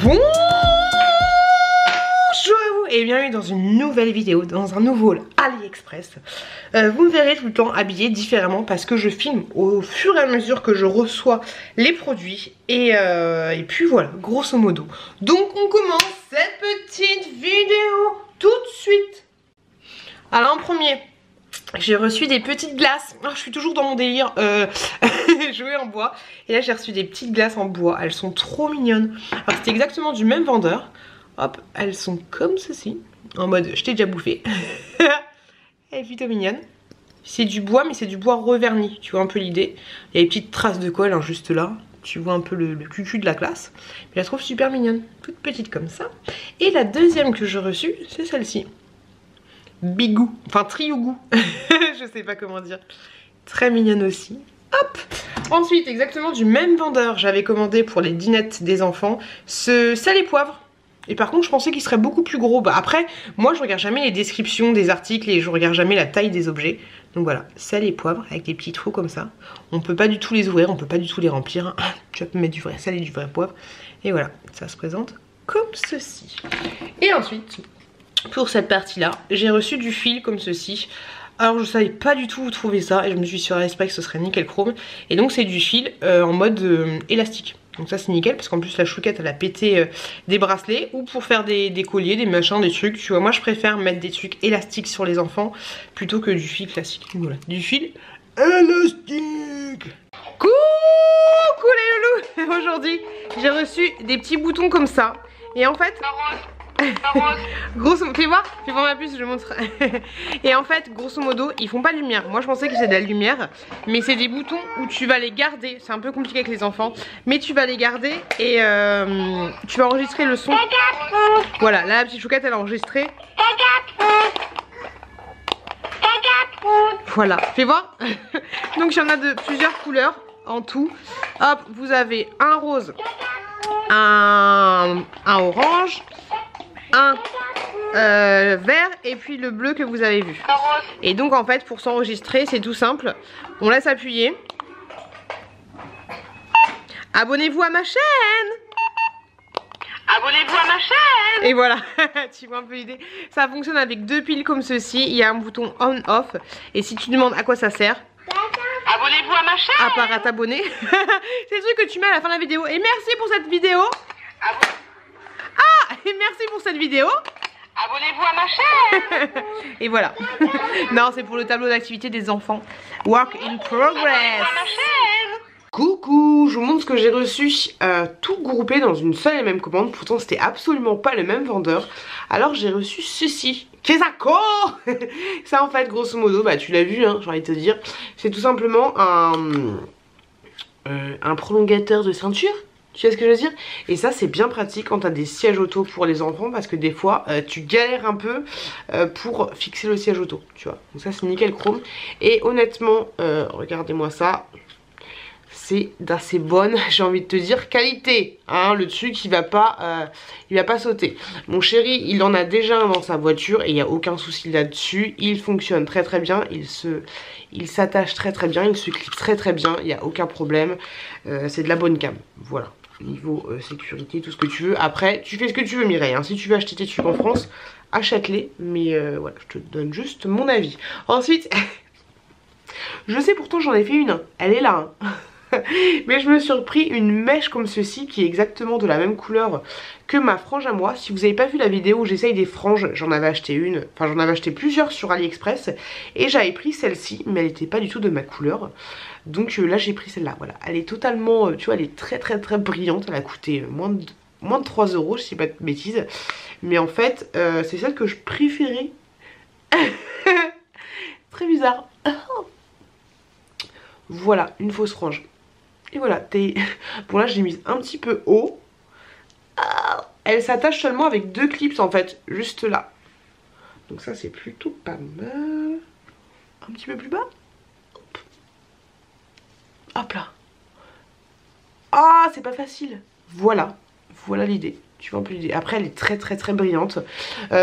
Bonjour à vous et bienvenue dans une nouvelle vidéo, dans un nouveau AliExpress. Vous me verrez tout le temps habillée différemment parce que je filme au fur et à mesure que je reçois les produits. Et puis voilà, grosso modo. Donc on commence cette petite vidéo tout de suite. Alors en premier, j'ai reçu des petites glaces. Oh, je suis toujours dans mon délire jouer en bois. Et là j'ai reçu des petites glaces en bois. Elles sont trop mignonnes. Alors c'est exactement du même vendeur. Hop, elles sont comme ceci. En mode je t'ai déjà bouffé. Elle est plutôt mignonne. C'est du bois mais c'est du bois reverni. Tu vois un peu l'idée. Il y a des petites traces de colle hein, juste là. Tu vois un peu le cucu de la classe. Mais je la trouve super mignonne. Toute petite comme ça. Et la deuxième que j'ai reçue c'est celle-ci. Bigou, enfin Triougou, je sais pas comment dire. Très mignonne aussi. Hop. Ensuite, exactement du même vendeur, j'avais commandé pour les dinettes des enfants ce sel et poivre. Et par contre, je pensais qu'il serait beaucoup plus gros. Bah après, moi je regarde jamais les descriptions des articles et je regarde jamais la taille des objets. Donc voilà, sel et poivre avec des petits trous comme ça. On peut pas du tout les ouvrir, on peut pas du tout les remplir. Tu vas mettre du vrai sel et du vrai poivre. Et voilà, ça se présente comme ceci. Et ensuite, pour cette partie là, j'ai reçu du fil comme ceci. Alors je savais pas du tout où trouver ça et je me suis dit sur AliExpress que ce serait nickel chrome. Et donc c'est du fil en mode élastique. Donc ça c'est nickel parce qu'en plus la chouquette elle a pété des bracelets. Ou pour faire des colliers, des machins, des trucs. Tu vois, moi je préfère mettre des trucs élastiques sur les enfants plutôt que du fil classique. Donc voilà, du fil élastique. Coucou les loulous. Aujourd'hui j'ai reçu des petits boutons comme ça. Et en fait... grosso modo, fais voir ma puce, je montre. Et en fait, grosso modo, ils font pas de lumière. Moi, je pensais que c'était de la lumière, mais c'est des boutons où tu vas les garder. C'est un peu compliqué avec les enfants, mais tu vas les garder et tu vas enregistrer le son. Voilà, là, la petite chouquette, elle a enregistré. Voilà, fais voir. Donc, il y en a de plusieurs couleurs en tout. Hop, vous avez un rose, un orange, un vert et puis le bleu que vous avez vu. Et donc en fait pour s'enregistrer c'est tout simple. On laisse appuyer. Abonnez-vous à ma chaîne. Abonnez-vous à ma chaîne. Et voilà, tu vois un peu l'idée. Ça fonctionne avec deux piles comme ceci. Il y a un bouton on-off. Et si tu demandes à quoi ça sert, abonnez-vous à ma chaîne. À part à t'abonner. C'est le truc que tu mets à la fin de la vidéo. Et merci pour cette vidéo. Et merci pour cette vidéo. Abonnez-vous à ma chaîne. Et voilà. Non, c'est pour le tableau d'activité des enfants. Work in progress. Coucou, je vous montre ce que j'ai reçu tout groupé dans une seule et même commande. Pourtant c'était absolument pas le même vendeur. Alors j'ai reçu ceci. Qu'est-ce que ça en fait grosso modo, bah tu l'as vu hein, j'ai envie de te dire. C'est tout simplement un prolongateur de ceinture. Tu vois ce que je veux dire? Et ça c'est bien pratique quand t'as des sièges auto pour les enfants parce que des fois tu galères un peu pour fixer le siège auto, tu vois. Donc ça c'est nickel chrome. Et honnêtement, regardez-moi ça. C'est d'assez bonne, j'ai envie de te dire, qualité. Hein, le truc il va pas sauter. Mon chéri il en a déjà un dans sa voiture et il n'y a aucun souci là-dessus. Il fonctionne très très bien, il s'attache très très bien, il se clip très très bien, il n'y a aucun problème. C'est de la bonne cam, voilà. Niveau sécurité, tout ce que tu veux. Après, tu fais ce que tu veux Mireille, hein. Si tu veux acheter tes trucs en France, achète-les. Mais voilà, je te donne juste mon avis. Ensuite, je sais pourtant j'en ai fait une, elle est là. Hein. Mais je me suis repris une mèche comme ceci qui est exactement de la même couleur que ma frange à moi. Si vous n'avez pas vu la vidéo où j'essaye des franges, j'en avais acheté une, enfin j'en avais acheté plusieurs sur AliExpress. Et j'avais pris celle-ci, mais elle n'était pas du tout de ma couleur. Donc là j'ai pris celle-là, voilà. Elle est totalement, tu vois, elle est très très très brillante. Elle a coûté moins de 3 €, je sais pas de bêtises. Mais en fait, c'est celle que je préférais. Très bizarre. Voilà, une fausse frange. Et voilà, bon là j'ai mis un petit peu haut. Elle s'attache seulement avec deux clips en fait, juste là. Donc ça c'est plutôt pas mal. Un petit peu plus bas. Hop, hop là. Ah, c'est pas facile. Voilà, voilà l'idée. Tu vois un peu l'idée. Après elle est très très très brillante.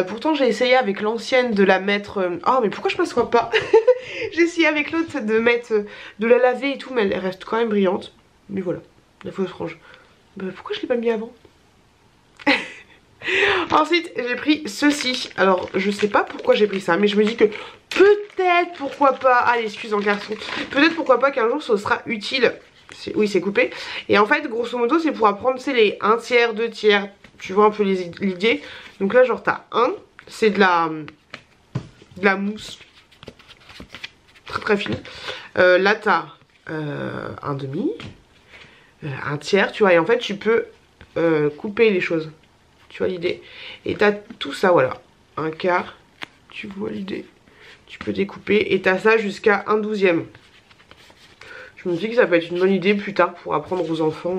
Pourtant j'ai essayé avec l'ancienne de la mettre... Oh mais pourquoi je m'assois pas? J'ai essayé avec l'autre de mettre... de la laver et tout, mais elle reste quand même brillante. Mais voilà, la fausse frange. Bah, pourquoi je l'ai pas mis avant? Ensuite j'ai pris ceci. Alors je sais pas pourquoi j'ai pris ça, mais je me dis que peut-être pourquoi pas. Allez, excuse en carton. Peut-être pourquoi pas qu'un jour ce sera utile. Oui, c'est coupé. Et en fait grosso modo c'est pour apprendre, c'est les 1 tiers, 2 tiers. Tu vois un peu l'idée. Donc là genre t'as un, c'est de la mousse très très fine. Là t'as un demi, un tiers, tu vois. Et en fait tu peux couper les choses. Tu vois l'idée. Et t'as tout ça, voilà. Un quart, tu vois l'idée. Tu peux découper et t'as ça jusqu'à 1/12e. Je me dis que ça peut être une bonne idée plus tard pour apprendre aux enfants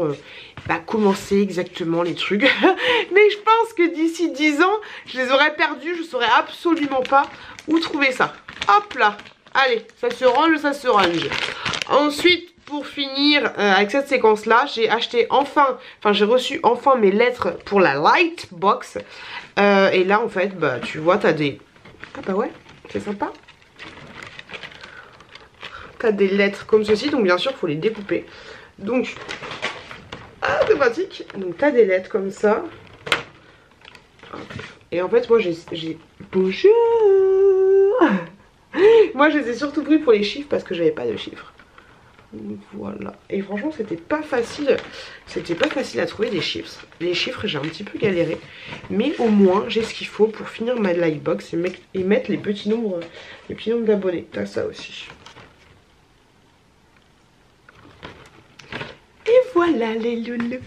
comment c'est exactement les trucs. Mais je pense que d'ici 10 ans, je les aurais perdus. Je saurais absolument pas où trouver ça. Hop là. Allez, ça se range, ça se range. Ensuite, pour finir avec cette séquence là, j'ai j'ai reçu enfin mes lettres pour la Lightbox. Et là en fait tu vois t'as des... Ah bah ouais, c'est sympa. T'as des lettres comme ceci, donc bien sûr il faut les découper. Donc c'est pratique. Donc t'as des lettres comme ça. Et en fait moi j'ai... Bonjour. Moi je les ai surtout pris pour les chiffres parce que j'avais pas de chiffres. Voilà. Et franchement c'était pas facile. C'était pas facile à trouver des chiffres. Les chiffres j'ai un petit peu galéré. Mais au moins j'ai ce qu'il faut pour finir ma Lightbox et mettre les petits nombres d'abonnés. T'as ça aussi. Et voilà les loulous.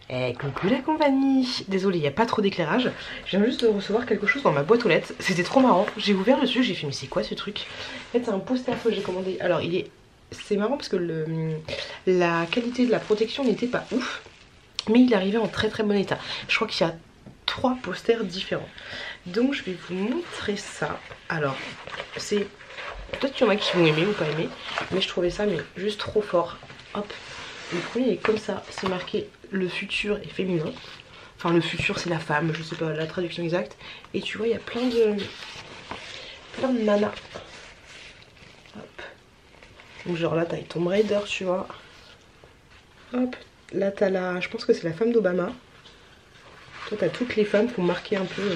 Eh coucou la compagnie. Désolée, il n'y a pas trop d'éclairage. Je viens juste de recevoir quelque chose dans ma boîte aux lettres. C'était trop marrant. J'ai ouvert dessus, j'ai fait mais c'est quoi ce truc? En fait c'est un poster que j'ai commandé. Alors c'est marrant parce que la qualité de la protection n'était pas ouf. Mais il arrivait en très très bon état. Je crois qu'il y a 3 posters différents. Donc je vais vous montrer ça. Alors c'est... Peut-être qu'il y en a qui vont aimer ou pas aimer. Mais je trouvais ça juste trop fort. Hop. Le premier est comme ça. C'est marqué le futur est féminin. Enfin le futur c'est la femme. Je sais pas la traduction exacte. Et tu vois il y a plein de nanas. Hop. Donc genre là t'as Tomb Raider tu vois. Hop. Là t'as la... Je pense que c'est la femme d'Obama. Toi t'as toutes les femmes qui ont marqué un peu...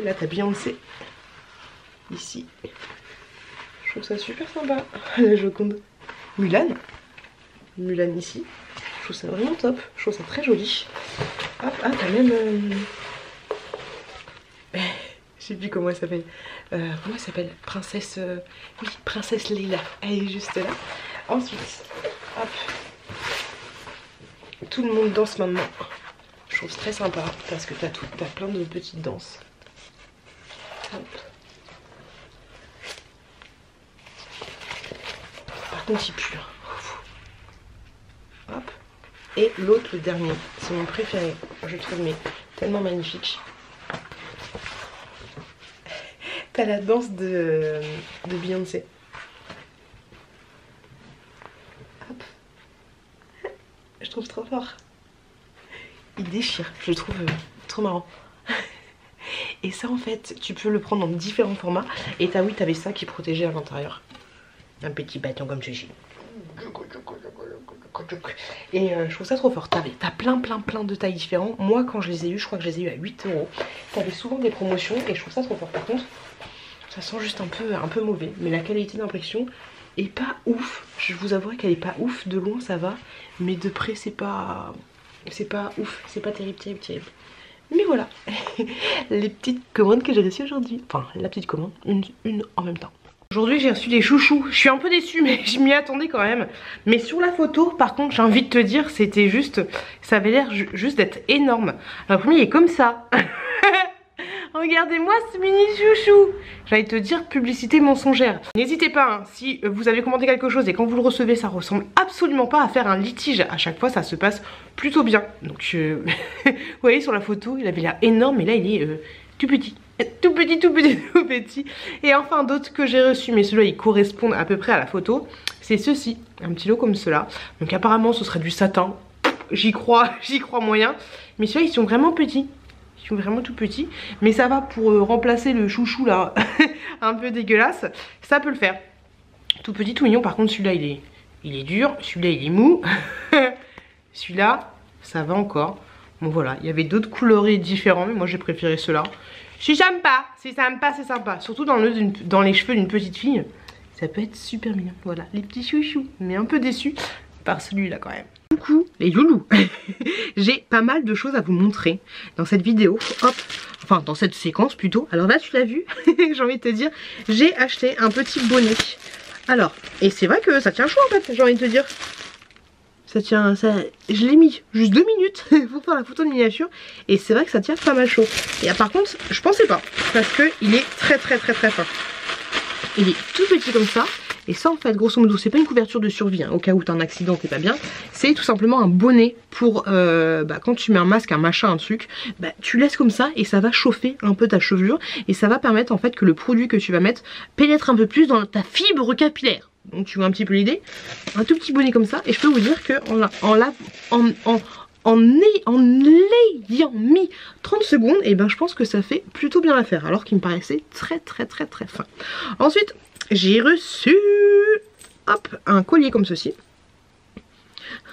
Là t'as Beyoncé. Ici. Je trouve ça super sympa. La Joconde. Mulan ici. Je trouve ça vraiment top. Je trouve ça très joli. Hop, ah t'as même... Je sais plus comment elle s'appelle. Comment elle s'appelle? Princesse... Oui, Princesse Leila. Elle est juste là. Ensuite, hop. Tout le monde danse maintenant. Je trouve très sympa parce que t'as plein de petites danses. Hop. Par contre il pue. Hop. Et l'autre, le dernier, c'est mon préféré. Je trouve mais tellement magnifique. T'as la danse de Beyoncé. Hop. Je trouve trop fort. Il déchire, je le trouve trop marrant. Et ça en fait, tu peux le prendre dans différents formats. Et oui, t'avais ça qui protégeait à l'intérieur. Un petit bâton comme ceci. Et je trouve ça trop fort. T'as plein de tailles différentes. Moi quand je les ai eu, je crois que je les ai eu à 8 €. T'avais souvent des promotions et je trouve ça trop fort. Par contre, ça sent juste un peu mauvais. Mais la qualité d'impression est pas ouf. Je vous avouerai qu'elle est pas ouf. De loin ça va. Mais de près c'est pas ouf. C'est pas terrible. Mais voilà. Les petites commandes que j'ai reçues aujourd'hui. Enfin la petite commande, une en même temps. Aujourd'hui j'ai reçu des chouchous. Je suis un peu déçue mais je m'y attendais quand même. Mais sur la photo par contre j'ai envie de te dire c'était juste... Ça avait l'air juste d'être énorme. Alors le premier il est comme ça. Regardez-moi ce mini chouchou. J'allais te dire publicité mensongère. N'hésitez pas hein, si vous avez commandé quelque chose et quand vous le recevez ça ressemble absolument pas à faire un litige. À chaque fois ça se passe plutôt bien. Donc vous voyez sur la photo il avait l'air énorme mais là il est tout petit. Tout petit. Et enfin d'autres que j'ai reçus, mais ceux-là ils correspondent à peu près à la photo. C'est ceci, un petit lot comme cela. Donc apparemment ce serait du satin. J'y crois moyen. Mais ceux-là ils sont vraiment petits. Ils sont vraiment tout petits. Mais ça va pour remplacer le chouchou là, un peu dégueulasse. Ça peut le faire. Tout petit, tout mignon. Par contre celui-là il est dur. Celui-là il est mou. Celui-là ça va encore. Bon voilà, il y avait d'autres coloris différents, mais moi j'ai préféré ceux-là. Si sympa, c'est sympa, c'est sympa. Surtout dans les cheveux d'une petite fille. Ça peut être super mignon. Voilà, les petits chouchous. Mais un peu déçu par celui-là quand même. Coucou les youlous. J'ai pas mal de choses à vous montrer dans cette vidéo. Hop, enfin dans cette séquence plutôt. Alors là tu l'as vu, j'ai envie de te dire, j'ai acheté un petit bonnet. Alors, et c'est vrai que ça tient chaud en fait, j'ai envie de te dire. Ça tient, ça, je l'ai mis juste 2 minutes pour faire la photo de miniature. Et c'est vrai que ça tient pas mal chaud. Et par contre, je pensais pas. Parce que il est très fin. Il est tout petit comme ça. Et ça en fait, grosso modo, c'est pas une couverture de survie, hein, au cas où t'as un accident, t'es pas bien. C'est tout simplement un bonnet pour quand tu mets un masque, un machin, un truc, tu laisses comme ça et ça va chauffer un peu ta chevelure. Et ça va permettre en fait que le produit que tu vas mettre pénètre un peu plus dans ta fibre capillaire. Donc tu vois un petit peu l'idée. Un tout petit bonnet comme ça. Et je peux vous dire que en l'ayant mis 30 secondes, et je pense que ça fait plutôt bien l'affaire. Alors qu'il me paraissait très fin. Ensuite, j'ai reçu un collier comme ceci.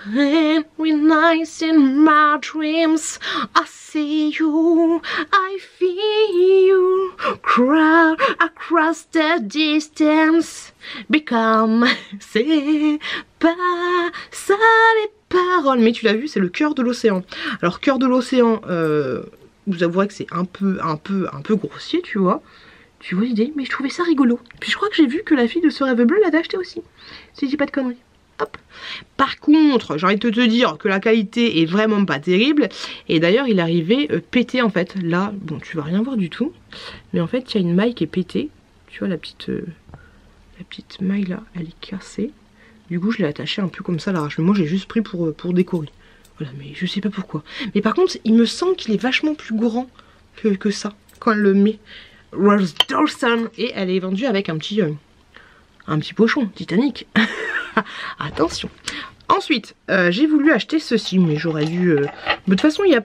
And we're nice in my dreams. I see you, I feel you, crowd across the distance. Become, c'est pas ça les paroles. Mais tu l'as vu, c'est le cœur de l'océan. Alors cœur de l'océan, vous avouerez que c'est un peu grossier, tu vois. Tu vois l'idée, mais je trouvais ça rigolo. Puis je crois que j'ai vu que la fille de ce rêve bleu l'avait acheté aussi. Si je dis pas de conneries. Hop. Par contre, j'ai envie de te dire que la qualité est vraiment pas terrible. Et d'ailleurs, il est arrivé pété en fait. Là, bon, tu vas rien voir du tout. Mais en fait, il y a une maille qui est pétée. Tu vois la petite maille là, elle est cassée. Du coup, je l'ai attachée un peu comme ça à l'arrache. Mais moi, j'ai juste pris pour décorer. Voilà, mais je sais pas pourquoi. Mais par contre, il me semble qu'il est vachement plus grand que ça quand elle le met. Rose Dawson. Et elle est vendue avec un petit pochon Titanic. Attention. Ensuite, j'ai voulu acheter ceci, mais j'aurais dû... De toute façon, il y a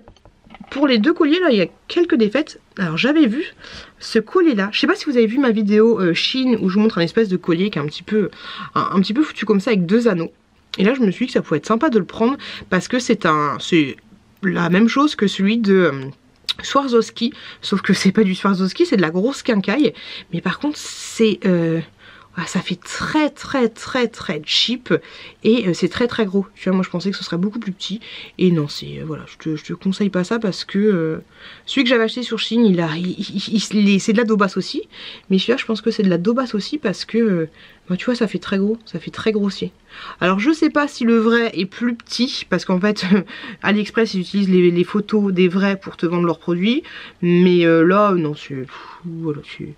pour les deux colliers, là, il y a quelques défaites. Alors, j'avais vu ce collier-là. Je sais pas si vous avez vu ma vidéo Chine, où je vous montre un espèce de collier qui est un petit peu foutu comme ça, avec 2 anneaux. Et là, je me suis dit que ça pouvait être sympa de le prendre, parce que c'est la même chose que celui de... Swarovski, sauf que c'est pas du Swarovski, c'est de la grosse quincaille. Mais par contre, c'est... ça fait très cheap et c'est très gros. Tu vois, moi je pensais que ce serait beaucoup plus petit et non, c'est voilà, je te conseille pas ça parce que celui que j'avais acheté sur Chine, c'est de la daubasse aussi, mais celui-là je pense que c'est de la daubasse aussi parce que tu vois, ça fait très gros, ça fait très grossier. Alors je sais pas si le vrai est plus petit parce qu'en fait AliExpress ils utilisent les photos des vrais pour te vendre leurs produits, mais là non, c'est voilà, c'est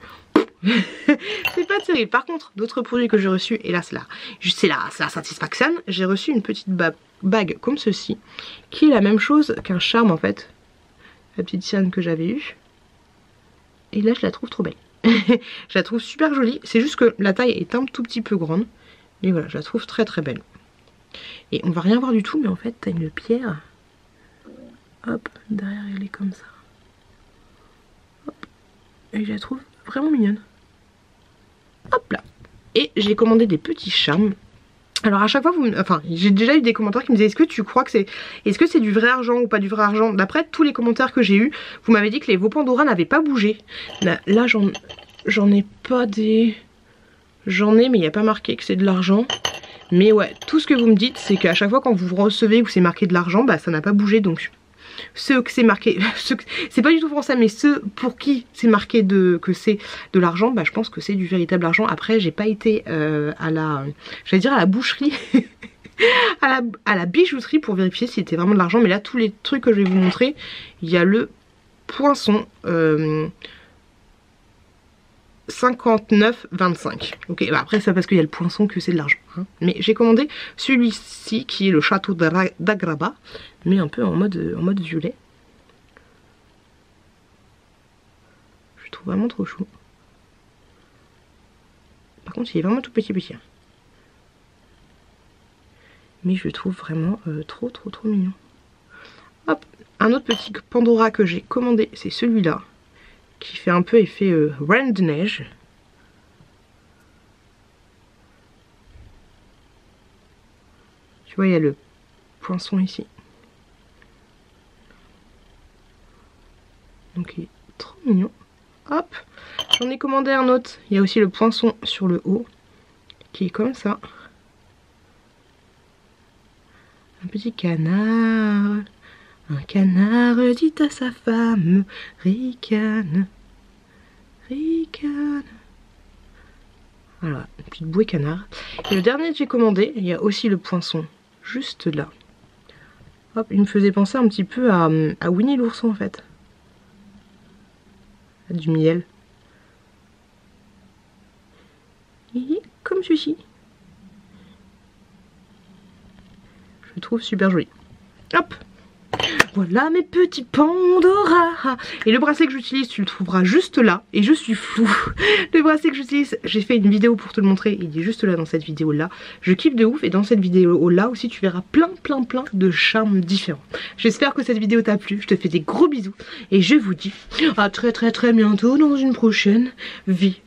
pas terrible. Par contre, d'autres produits que j'ai reçus, et là c'est la satisfaction, j'ai reçu une petite bague comme ceci, qui est la même chose qu'un charme en fait. La petite sienne que j'avais eue. Et là je la trouve trop belle. Je la trouve super jolie. C'est juste que la taille est un tout petit peu grande. Mais voilà, je la trouve très belle. Et on va rien voir du tout, mais en fait t'as une pierre. Hop, derrière elle est comme ça. Hop. Et je la trouve vraiment mignonne. Hop là. Et j'ai commandé des petits charmes. Alors à chaque fois, j'ai déjà eu des commentaires qui me disaient est-ce que tu crois que c'est du vrai argent ou pas du vrai argent? D'après tous les commentaires que j'ai eu, vous m'avez dit que vos Pandora n'avaient pas bougé. Là j'en ai pas des... J'en ai mais il n'y a pas marqué que c'est de l'argent. Mais ouais, tout ce que vous me dites c'est qu'à chaque fois quand vous recevez ou c'est marqué de l'argent, ça n'a pas bougé. Donc ceux que c'est marqué, c'est pas du tout français, mais ceux pour qui c'est marqué que c'est de l'argent, je pense que c'est du véritable argent. Après j'ai pas été à la boucherie à la bijouterie pour vérifier si c'était vraiment de l'argent, mais là tous les trucs que je vais vous montrer, il y a le poinçon 59,25. Ok, après c'est parce qu'il y a le poinçon que c'est de l'argent, hein. Mais j'ai commandé celui-ci qui est le château d'Agraba, mais un peu en mode violet. Je trouve vraiment trop chou. Par contre il est vraiment tout petit. Mais je le trouve vraiment trop mignon. Hop, un autre petit Pandora que j'ai commandé, c'est celui-là. Qui fait un peu effet reine de neige. Tu vois, il y a le poinçon ici. Donc il est trop mignon. Hop, j'en ai commandé un autre. Il y a aussi le poinçon sur le haut qui est comme ça. Un petit canard. Un canard dit à sa femme, ricane, ricane. Voilà, une petite bouée canard. Et le dernier que j'ai commandé, il y a aussi le poinçon, juste là. Hop, il me faisait penser un petit peu à Winnie l'ourson en fait. Du miel. Et comme celui-ci. Je le trouve super joli. Hop! Voilà mes petits Pandora. Et le bracelet que j'utilise, tu le trouveras juste là. Et je suis floue. Le bracelet que j'utilise, j'ai fait une vidéo pour te le montrer. Il est juste là dans cette vidéo là. Je kiffe de ouf. Et dans cette vidéo là aussi, tu verras plein de charmes différents. J'espère que cette vidéo t'a plu. Je te fais des gros bisous. Et je vous dis à très bientôt dans une prochaine vidéo.